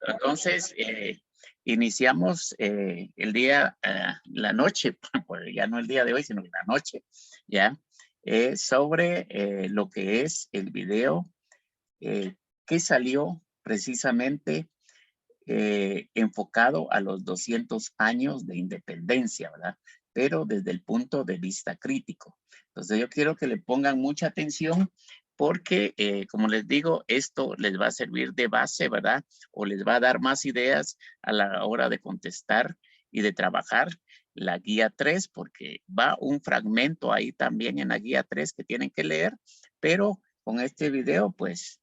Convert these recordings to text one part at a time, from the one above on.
Entonces, iniciamos el día, la noche, pues ya no el día de hoy, sino la noche, ya, sobre lo que es el video que salió precisamente enfocado a los 200 años de independencia, ¿verdad? Pero desde el punto de vista crítico. Entonces yo quiero que le pongan mucha atención porque, como les digo, esto les va a servir de base, ¿verdad? O les va a dar más ideas a la hora de contestar y de trabajar la guía 3, porque va un fragmento ahí también en la guía 3 que tienen que leer, pero con este video, pues,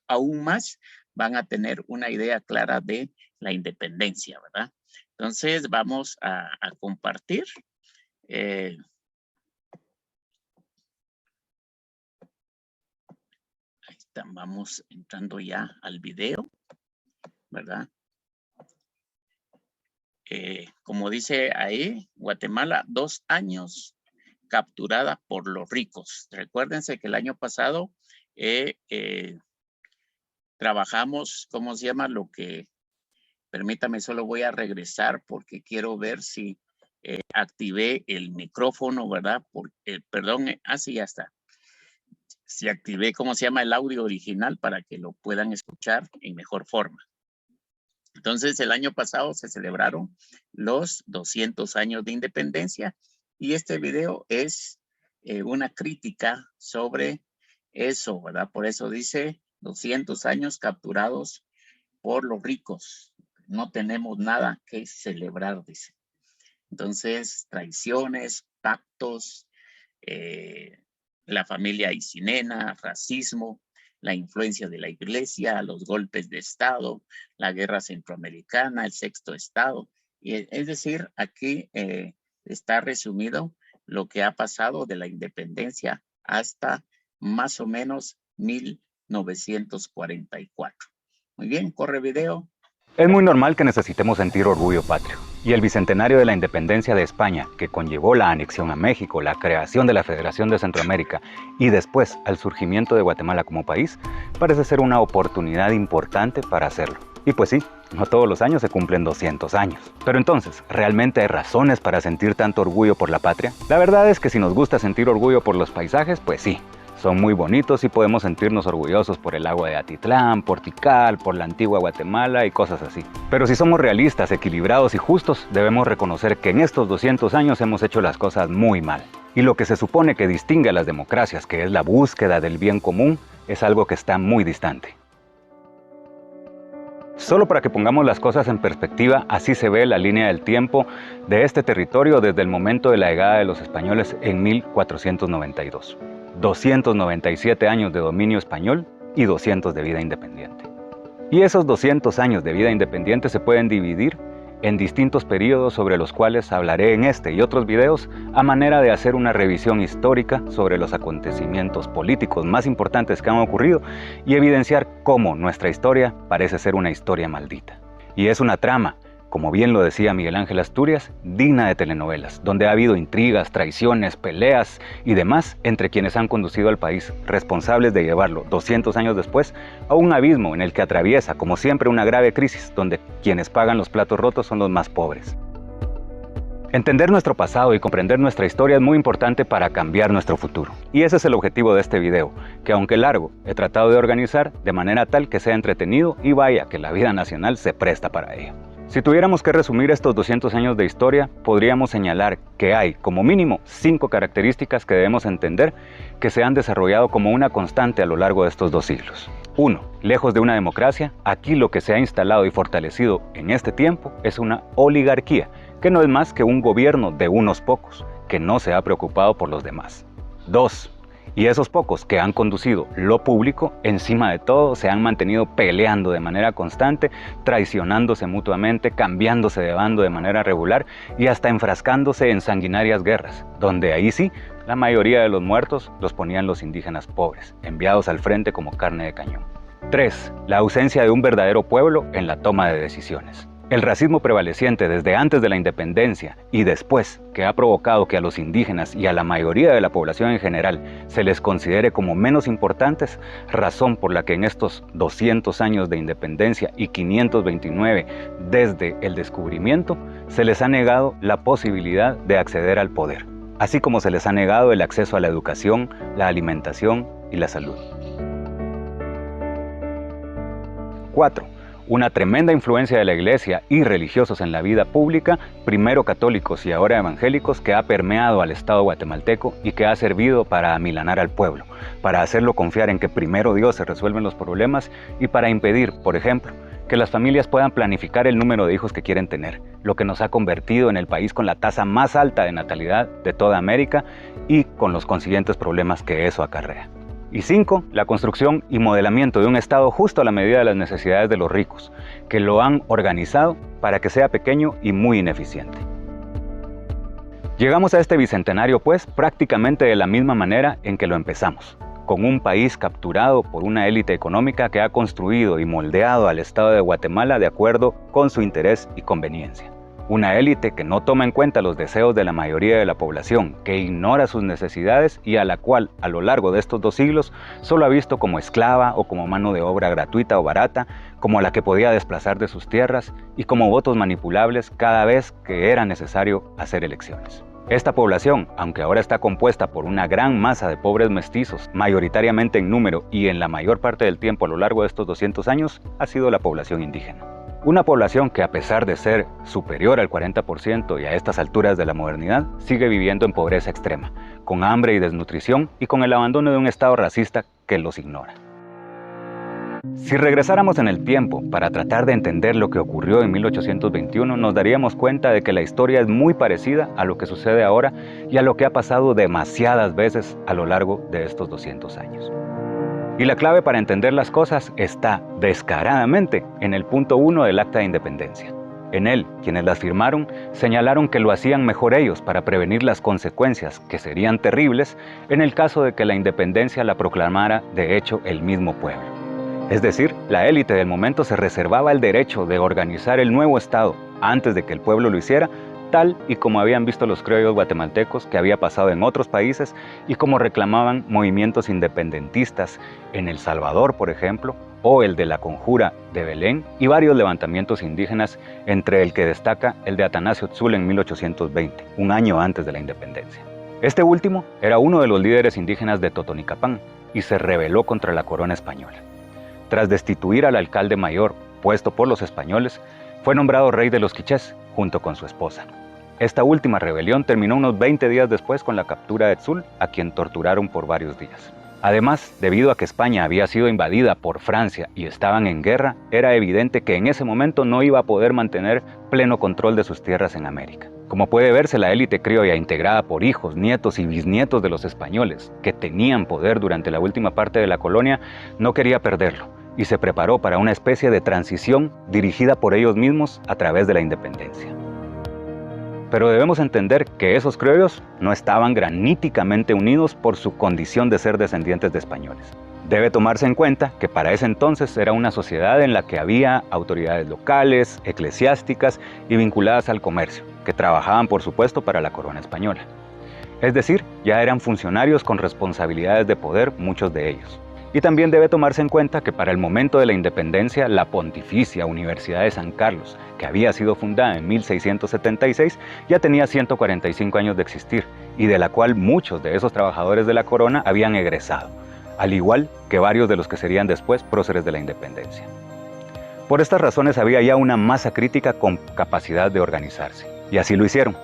aún más van a tener una idea clara de la independencia, ¿verdad? Entonces vamos a compartir. Ahí están, vamos entrando ya al video, ¿verdad? Como dice ahí, Guatemala, 2 años capturada por los ricos. Recuérdense que el año pasado trabajamos, ¿cómo se llama? Lo que, permítame, solo voy a regresar porque quiero ver si activé el micrófono, ¿verdad? Perdón, sí, ya está. Si activé, ¿cómo se llama? El audio original para que lo puedan escuchar en mejor forma. Entonces, el año pasado se celebraron los 200 años de independencia y este video es una crítica sobre eso, ¿verdad? Por eso dice 200 años capturados por los ricos. No tenemos nada que celebrar, dice. Entonces, traiciones, pactos, la familia Aycinena, racismo, la influencia de la iglesia, los golpes de Estado, la guerra centroamericana, el sexto Estado. Y, es decir, aquí está resumido lo que ha pasado de la independencia hasta más o menos 1944. Muy bien, corre video. Es muy normal que necesitemos sentir orgullo patrio. Y el bicentenario de la independencia de España, que conllevó la anexión a México, la creación de la Federación de Centroamérica y después al surgimiento de Guatemala como país, parece ser una oportunidad importante para hacerlo. Y pues sí, no todos los años se cumplen 200 años. Pero entonces, ¿realmente hay razones para sentir tanto orgullo por la patria? La verdad es que si nos gusta sentir orgullo por los paisajes, pues sí. Son muy bonitos y podemos sentirnos orgullosos por el agua de Atitlán, por Tikal, por la antigua Guatemala y cosas así. Pero si somos realistas, equilibrados y justos, debemos reconocer que en estos 200 años hemos hecho las cosas muy mal. Y lo que se supone que distingue a las democracias, que es la búsqueda del bien común, es algo que está muy distante. Solo para que pongamos las cosas en perspectiva, así se ve la línea del tiempo de este territorio desde el momento de la llegada de los españoles en 1492. 297 años de dominio español y 200 de vida independiente. Y esos 200 años de vida independiente se pueden dividir en distintos periodos sobre los cuales hablaré en este y otros videos a manera de hacer una revisión histórica sobre los acontecimientos políticos más importantes que han ocurrido y evidenciar cómo nuestra historia parece ser una historia maldita. Y es una trama, como bien lo decía Miguel Ángel Asturias, digna de telenovelas, donde ha habido intrigas, traiciones, peleas y demás entre quienes han conducido al país, responsables de llevarlo 200 años después a un abismo en el que atraviesa, como siempre, una grave crisis, donde quienes pagan los platos rotos son los más pobres. Entender nuestro pasado y comprender nuestra historia es muy importante para cambiar nuestro futuro. Y ese es el objetivo de este video, que aunque largo, he tratado de organizar de manera tal que sea entretenido y vaya que la vida nacional se presta para ello. Si tuviéramos que resumir estos 200 años de historia, podríamos señalar que hay, como mínimo, 5 características que debemos entender que se han desarrollado como una constante a lo largo de estos 2 siglos. 1. Lejos de una democracia, aquí lo que se ha instalado y fortalecido en este tiempo es una oligarquía, que no es más que un gobierno de unos pocos, que no se ha preocupado por los demás. 2. Y esos pocos que han conducido lo público, encima de todo, se han mantenido peleando de manera constante, traicionándose mutuamente, cambiándose de bando de manera regular y hasta enfrascándose en sanguinarias guerras, donde ahí sí, la mayoría de los muertos los ponían los indígenas pobres, enviados al frente como carne de cañón. 3. La ausencia de un verdadero pueblo en la toma de decisiones. El racismo prevaleciente desde antes de la independencia y después, que ha provocado que a los indígenas y a la mayoría de la población en general se les considere como menos importantes, razón por la que en estos 200 años de independencia y 529 desde el descubrimiento, se les ha negado la posibilidad de acceder al poder, así como se les ha negado el acceso a la educación, la alimentación y la salud. 4. Una tremenda influencia de la Iglesia y religiosos en la vida pública, primero católicos y ahora evangélicos, que ha permeado al Estado guatemalteco y que ha servido para amilanar al pueblo, para hacerlo confiar en que primero Dios se resuelven los problemas y para impedir, por ejemplo, que las familias puedan planificar el número de hijos que quieren tener, lo que nos ha convertido en el país con la tasa más alta de natalidad de toda América y con los consiguientes problemas que eso acarrea. Y 5. La construcción y modelamiento de un Estado justo a la medida de las necesidades de los ricos, que lo han organizado para que sea pequeño y muy ineficiente. Llegamos a este bicentenario, pues, prácticamente de la misma manera en que lo empezamos, con un país capturado por una élite económica que ha construido y moldeado al Estado de Guatemala de acuerdo con su interés y conveniencia. Una élite que no toma en cuenta los deseos de la mayoría de la población, que ignora sus necesidades y a la cual, a lo largo de estos 2 siglos, solo ha visto como esclava o como mano de obra gratuita o barata, como la que podía desplazar de sus tierras y como votos manipulables cada vez que era necesario hacer elecciones. Esta población, aunque ahora está compuesta por una gran masa de pobres mestizos, mayoritariamente en número y en la mayor parte del tiempo a lo largo de estos 200 años, ha sido la población indígena. Una población que, a pesar de ser superior al 40% y a estas alturas de la modernidad, sigue viviendo en pobreza extrema, con hambre y desnutrición y con el abandono de un Estado racista que los ignora. Si regresáramos en el tiempo para tratar de entender lo que ocurrió en 1821, nos daríamos cuenta de que la historia es muy parecida a lo que sucede ahora y a lo que ha pasado demasiadas veces a lo largo de estos 200 años. Y la clave para entender las cosas está descaradamente en el punto 1 del Acta de Independencia. En él, quienes las firmaron señalaron que lo hacían mejor ellos para prevenir las consecuencias, que serían terribles, en el caso de que la independencia la proclamara de hecho el mismo pueblo. Es decir, la élite del momento se reservaba el derecho de organizar el nuevo Estado antes de que el pueblo lo hiciera, tal y como habían visto los criollos guatemaltecos que había pasado en otros países y como reclamaban movimientos independentistas en El Salvador, por ejemplo, o el de la Conjura de Belén y varios levantamientos indígenas, entre el que destaca el de Atanasio Tzul en 1820, un año antes de la independencia. Este último era uno de los líderes indígenas de Totonicapán y se rebeló contra la corona española. Tras destituir al alcalde mayor, puesto por los españoles, fue nombrado rey de los quichés, junto con su esposa. Esta última rebelión terminó unos 20 días después con la captura de Tzul, a quien torturaron por varios días. Además, debido a que España había sido invadida por Francia y estaban en guerra, era evidente que en ese momento no iba a poder mantener pleno control de sus tierras en América. Como puede verse, la élite criolla, integrada por hijos, nietos y bisnietos de los españoles, que tenían poder durante la última parte de la colonia, no quería perderlo y se preparó para una especie de transición dirigida por ellos mismos a través de la independencia. Pero debemos entender que esos criollos no estaban graníticamente unidos por su condición de ser descendientes de españoles. Debe tomarse en cuenta que para ese entonces era una sociedad en la que había autoridades locales, eclesiásticas y vinculadas al comercio, que trabajaban por supuesto para la corona española. Es decir, ya eran funcionarios con responsabilidades de poder, muchos de ellos. Y también debe tomarse en cuenta que para el momento de la independencia, la Pontificia Universidad de San Carlos, que había sido fundada en 1676, ya tenía 145 años de existir y de la cual muchos de esos trabajadores de la corona habían egresado, al igual que varios de los que serían después próceres de la independencia. Por estas razones había ya una masa crítica con capacidad de organizarse, y así lo hicieron.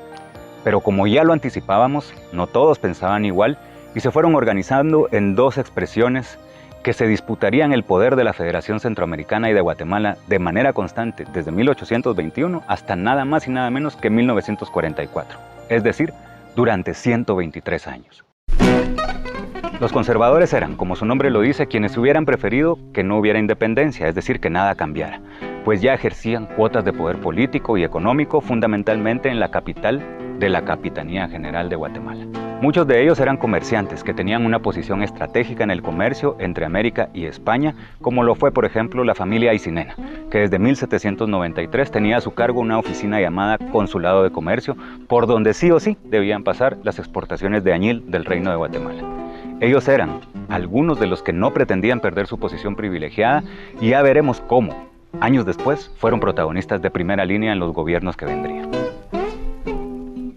Pero como ya lo anticipábamos, no todos pensaban igual y se fueron organizando en 2 expresiones que se disputarían el poder de la Federación Centroamericana y de Guatemala de manera constante desde 1821 hasta nada más y nada menos que 1944, es decir, durante 123 años. Los conservadores eran, como su nombre lo dice, quienes hubieran preferido que no hubiera independencia, es decir, que nada cambiara, pues ya ejercían cuotas de poder político y económico fundamentalmente en la capital de la Capitanía General de Guatemala. Muchos de ellos eran comerciantes que tenían una posición estratégica en el comercio entre América y España, como lo fue por ejemplo la familia Aycinena, que desde 1793 tenía a su cargo una oficina llamada Consulado de Comercio, por donde sí o sí debían pasar las exportaciones de añil del Reino de Guatemala. Ellos eran algunos de los que no pretendían perder su posición privilegiada, y ya veremos cómo, años después, fueron protagonistas de primera línea en los gobiernos que vendrían.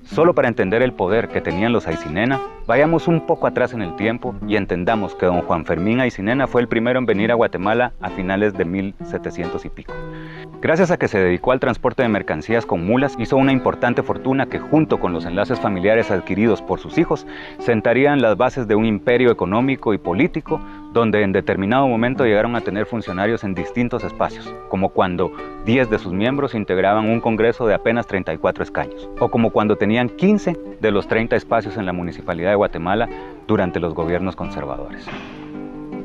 Solo para entender el poder que tenían los Aycinena, vayamos un poco atrás en el tiempo y entendamos que don Juan Fermín Aycinena fue el primero en venir a Guatemala a finales de 1700 y pico. Gracias a que se dedicó al transporte de mercancías con mulas, hizo una importante fortuna que, junto con los enlaces familiares adquiridos por sus hijos, sentarían las bases de un imperio económico y político, donde en determinado momento llegaron a tener funcionarios en distintos espacios, como cuando 10 de sus miembros integraban un congreso de apenas 34 escaños, o como cuando tenían 15 de los 30 espacios en la Municipalidad de Guatemala durante los gobiernos conservadores.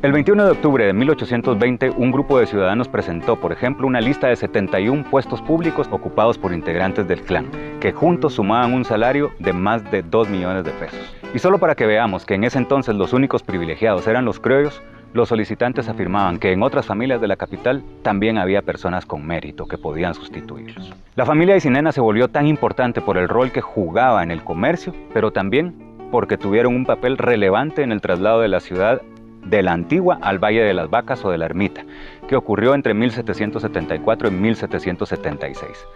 El 21 de octubre de 1820, un grupo de ciudadanos presentó, por ejemplo, una lista de 71 puestos públicos ocupados por integrantes del clan, que juntos sumaban un salario de más de 2 millones de pesos. Y solo para que veamos que en ese entonces los únicos privilegiados eran los criollos, los solicitantes afirmaban que en otras familias de la capital también había personas con mérito que podían sustituirlos. La familia Aycinena se volvió tan importante por el rol que jugaba en el comercio, pero también porque tuvieron un papel relevante en el traslado de la ciudad de la Antigua al Valle de las Vacas o de la Ermita, que ocurrió entre 1774 y 1776.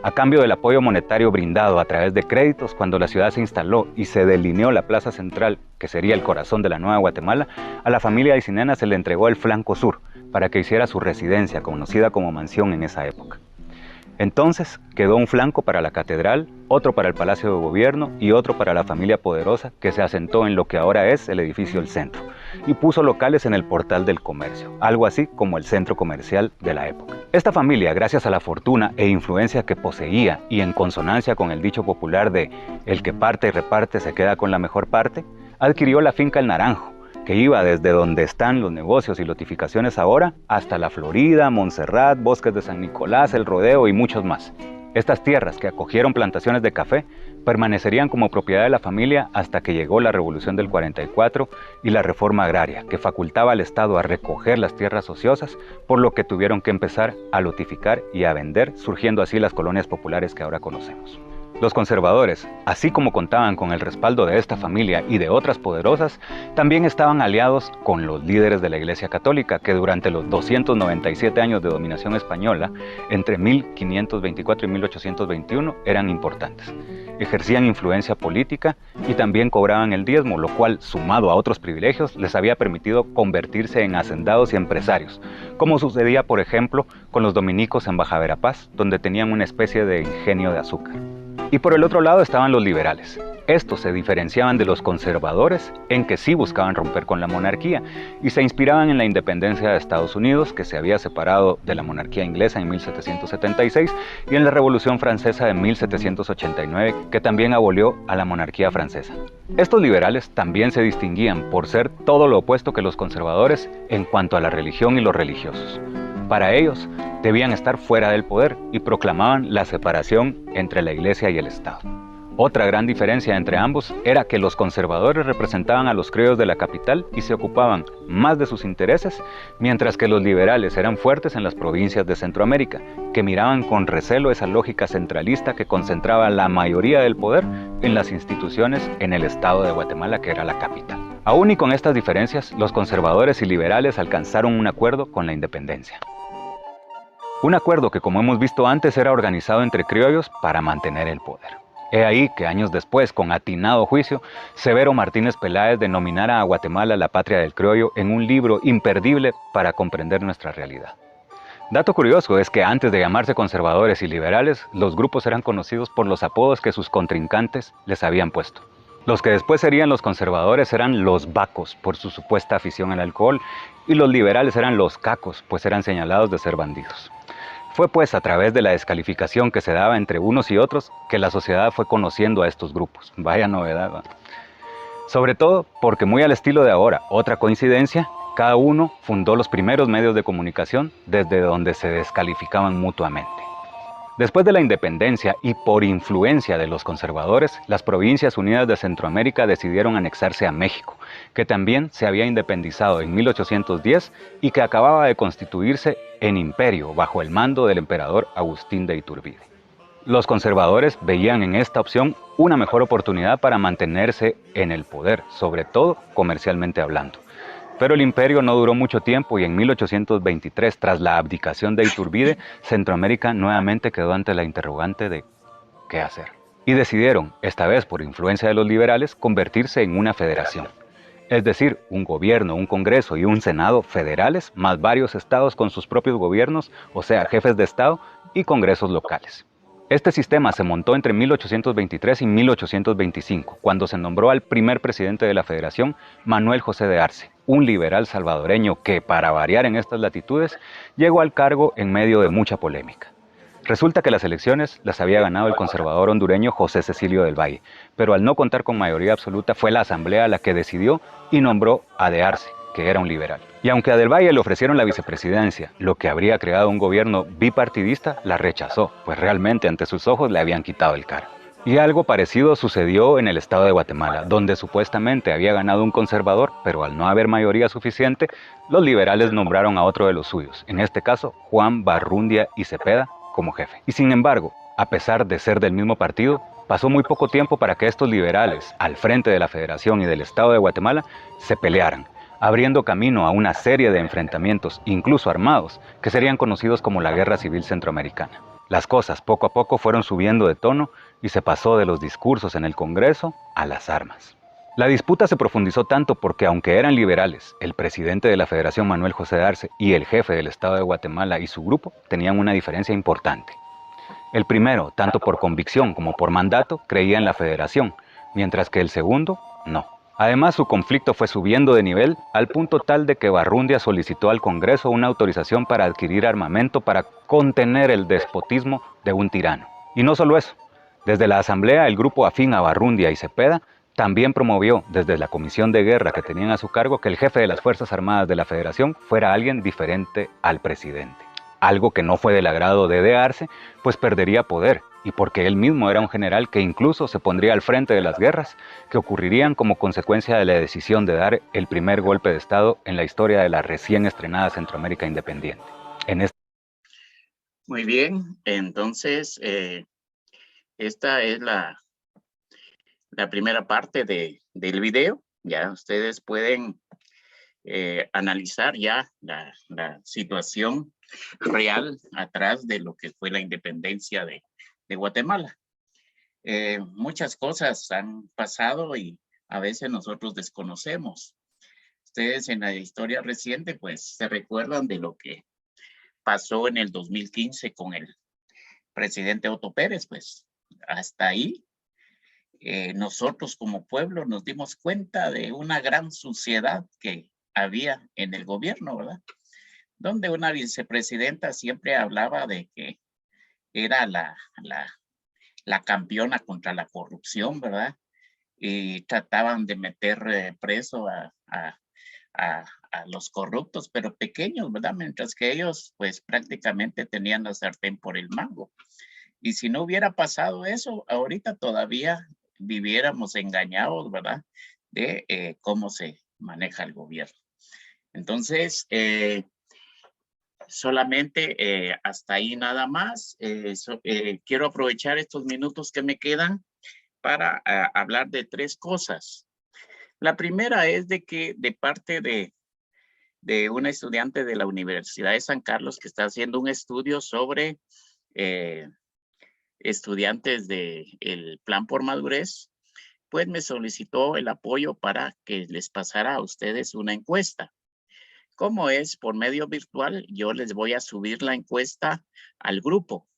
A cambio del apoyo monetario brindado a través de créditos, cuando la ciudad se instaló y se delineó la plaza central, que sería el corazón de la Nueva Guatemala, a la familia Aycinena se le entregó el flanco sur para que hiciera su residencia, conocida como mansión en esa época. Entonces quedó un flanco para la catedral, otro para el Palacio de Gobierno y otro para la familia poderosa, que se asentó en lo que ahora es el edificio del centro, y puso locales en el Portal del Comercio, algo así como el centro comercial de la época. Esta familia, gracias a la fortuna e influencia que poseía y en consonancia con el dicho popular de "el que parte y reparte se queda con la mejor parte", adquirió la finca El Naranjo, que iba desde donde están los negocios y lotificaciones ahora hasta La Florida, Montserrat, Bosques de San Nicolás, El Rodeo y muchos más. Estas tierras, que acogieron plantaciones de café, permanecerían como propiedad de la familia hasta que llegó la Revolución del 44 y la reforma agraria, que facultaba al Estado a recoger las tierras ociosas, por lo que tuvieron que empezar a lotificar y a vender, surgiendo así las colonias populares que ahora conocemos. Los conservadores, así como contaban con el respaldo de esta familia y de otras poderosas, también estaban aliados con los líderes de la Iglesia Católica, que durante los 297 años de dominación española, entre 1524 y 1821, eran importantes. Ejercían influencia política y también cobraban el diezmo, lo cual, sumado a otros privilegios, les había permitido convertirse en hacendados y empresarios, como sucedía, por ejemplo, con los dominicos en Baja Verapaz, donde tenían una especie de ingenio de azúcar. Y por el otro lado estaban los liberales. Estos se diferenciaban de los conservadores en que sí buscaban romper con la monarquía y se inspiraban en la independencia de Estados Unidos, que se había separado de la monarquía inglesa en 1776, y en la Revolución Francesa de 1789, que también abolió a la monarquía francesa. Estos liberales también se distinguían por ser todo lo opuesto que los conservadores en cuanto a la religión y los religiosos. Para ellos, debían estar fuera del poder y proclamaban la separación entre la Iglesia y el Estado. Otra gran diferencia entre ambos era que los conservadores representaban a los criollos de la capital y se ocupaban más de sus intereses, mientras que los liberales eran fuertes en las provincias de Centroamérica, que miraban con recelo esa lógica centralista que concentraba la mayoría del poder en las instituciones en el estado de Guatemala, que era la capital. Aún y con estas diferencias, los conservadores y liberales alcanzaron un acuerdo con la independencia. Un acuerdo que, como hemos visto antes, era organizado entre criollos para mantener el poder. He ahí que años después, con atinado juicio, Severo Martínez Peláez denominara a Guatemala la patria del criollo en un libro imperdible para comprender nuestra realidad. Dato curioso es que antes de llamarse conservadores y liberales, los grupos eran conocidos por los apodos que sus contrincantes les habían puesto. Los que después serían los conservadores eran los vacos, por su supuesta afición al alcohol, y los liberales eran los cacos, pues eran señalados de ser bandidos. Fue pues a través de la descalificación que se daba entre unos y otros que la sociedad fue conociendo a estos grupos. Vaya novedad, ¿va? Sobre todo porque, muy al estilo de ahora, otra coincidencia, cada uno fundó los primeros medios de comunicación desde donde se descalificaban mutuamente. Después de la independencia y por influencia de los conservadores, las Provincias Unidas de Centroamérica decidieron anexarse a México, que también se había independizado en 1810 y que acababa de constituirse en imperio bajo el mando del emperador Agustín de Iturbide. Los conservadores veían en esta opción una mejor oportunidad para mantenerse en el poder, sobre todo comercialmente hablando. Pero el imperio no duró mucho tiempo y en 1823, tras la abdicación de Iturbide, Centroamérica nuevamente quedó ante la interrogante de ¿qué hacer? Y decidieron, esta vez por influencia de los liberales, convertirse en una federación. Es decir, un gobierno, un congreso y un senado federales, más varios estados con sus propios gobiernos, o sea, jefes de estado y congresos locales. Este sistema se montó entre 1823 y 1825, cuando se nombró al primer presidente de la Federación, Manuel José de Arce, un liberal salvadoreño que, para variar en estas latitudes, llegó al cargo en medio de mucha polémica. Resulta que las elecciones las había ganado el conservador hondureño José Cecilio del Valle, pero al no contar con mayoría absoluta fue la Asamblea la que decidió y nombró a de Arce, que era un liberal. Y aunque a Del Valle le ofrecieron la vicepresidencia, lo que habría creado un gobierno bipartidista, la rechazó, pues realmente ante sus ojos le habían quitado el cargo. Y algo parecido sucedió en el estado de Guatemala, donde supuestamente había ganado un conservador, pero al no haber mayoría suficiente, los liberales nombraron a otro de los suyos, en este caso Juan Barrundia y Cepeda, como jefe. Y sin embargo, a pesar de ser del mismo partido, pasó muy poco tiempo para que estos liberales, al frente de la Federación y del Estado de Guatemala, se pelearan, abriendo camino a una serie de enfrentamientos, incluso armados, que serían conocidos como la Guerra Civil Centroamericana. Las cosas poco a poco fueron subiendo de tono y se pasó de los discursos en el Congreso a las armas. La disputa se profundizó tanto porque, aunque eran liberales, el presidente de la Federación, Manuel José de Arce, y el jefe del Estado de Guatemala y su grupo tenían una diferencia importante. El primero, tanto por convicción como por mandato, creía en la Federación, mientras que el segundo, no. Además, su conflicto fue subiendo de nivel al punto tal de que Barrundia solicitó al Congreso una autorización para adquirir armamento para contener el despotismo de un tirano. Y no solo eso, desde la Asamblea el grupo afín a Barrundia y Cepeda también promovió desde la comisión de guerra que tenían a su cargo que el jefe de las Fuerzas Armadas de la Federación fuera alguien diferente al presidente. Algo que no fue del agrado de Arce, pues perdería poder, y porque él mismo era un general que incluso se pondría al frente de las guerras, que ocurrirían como consecuencia de la decisión de dar el primer golpe de Estado en la historia de la recién estrenada Centroamérica independiente. Muy bien, entonces esta es la primera parte del video. Ya ustedes pueden analizar ya la situación real atrás de lo que fue la independencia de Guatemala. Muchas cosas han pasado y a veces nosotros desconocemos. Ustedes en la historia reciente pues se recuerdan de lo que pasó en el 2015 con el presidente Otto Pérez, pues hasta ahí nosotros como pueblo nos dimos cuenta de una gran suciedad que había en el gobierno, ¿verdad? Donde una vicepresidenta siempre hablaba de que era la campeona contra la corrupción, ¿verdad? Y trataban de meter preso a los corruptos, pero pequeños, ¿verdad? Mientras que ellos, pues prácticamente tenían la sartén por el mango. Y si no hubiera pasado eso, ahorita todavía viviéramos engañados, ¿verdad? De cómo se maneja el gobierno. Entonces, solamente hasta ahí nada más. Quiero aprovechar estos minutos que me quedan para hablar de tres cosas. La primera es de que de parte de una estudiante de la Universidad de San Carlos que está haciendo un estudio sobre estudiantes del Plan por Madurez, pues me solicitó el apoyo para que les pasara a ustedes una encuesta. Como es por medio virtual, yo les voy a subir la encuesta al grupo.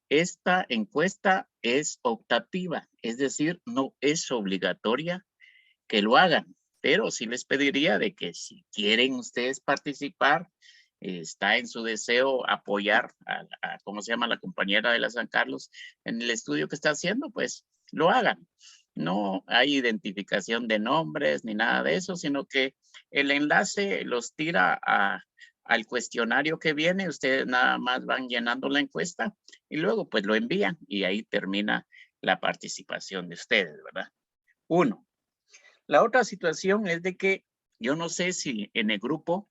Esta encuesta es optativa, es decir, no es obligatoria que lo hagan, pero sí les pediría de que si quieren ustedes participar, está en su deseo apoyar ¿cómo se llama? La compañera de la San Carlos en el estudio que está haciendo, pues lo hagan. No hay identificación de nombres ni nada de eso, sino que el enlace los tira al cuestionario que viene, ustedes nada más van llenando la encuesta y luego pues lo envían y ahí termina la participación de ustedes, ¿verdad? 1. La otra situación es de que yo no sé si en el grupo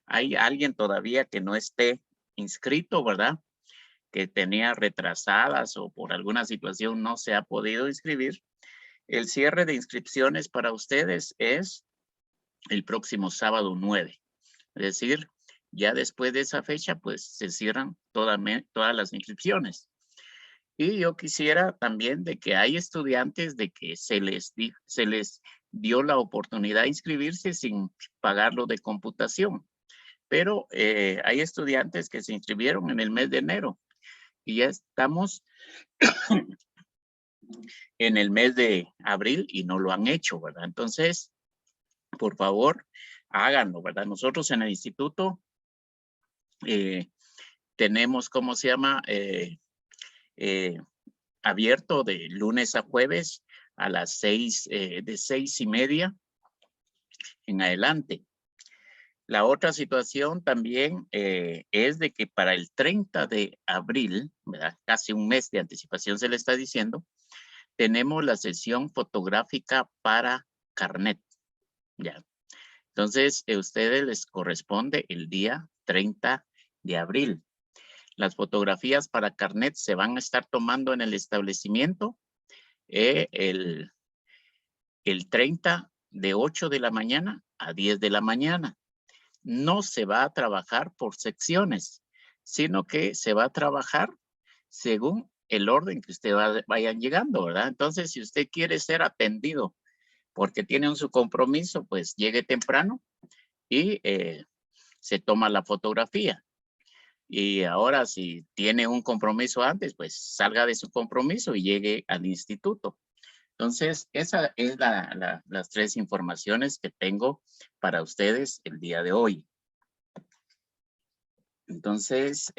hay alguien todavía que no esté inscrito, ¿verdad? Que tenía retrasadas o por alguna situación no se ha podido inscribir. El cierre de inscripciones para ustedes es el próximo sábado 9. Es decir, ya después de esa fecha, pues se cierran todas las inscripciones. Y yo quisiera también de que hay estudiantes de que se les dio la oportunidad de inscribirse sin pagarlo de computación. Pero hay estudiantes que se inscribieron en el mes de enero y ya estamos en el mes de abril y no lo han hecho, ¿verdad? Entonces, por favor, háganlo, ¿verdad? Nosotros en el instituto tenemos, ¿cómo se llama? Abierto de lunes a jueves a las 6, de 6:30 en adelante. La otra situación también es de que para el 30 de abril, ¿verdad? Casi un mes de anticipación se le está diciendo, tenemos la sesión fotográfica para Carnet, ¿ya? Entonces, a ustedes les corresponde el día 30 de abril. Las fotografías para Carnet se van a estar tomando en el establecimiento el 30 de 8 de la mañana a 10 de la mañana. No se va a trabajar por secciones, sino que se va a trabajar según el orden que ustedes vayan llegando, ¿verdad? Entonces, si usted quiere ser atendido porque tiene su compromiso, pues llegue temprano y se toma la fotografía. Y ahora si tiene un compromiso antes, pues salga de su compromiso y llegue al instituto. Entonces, esa es las 3 informaciones que tengo para ustedes el día de hoy. Entonces,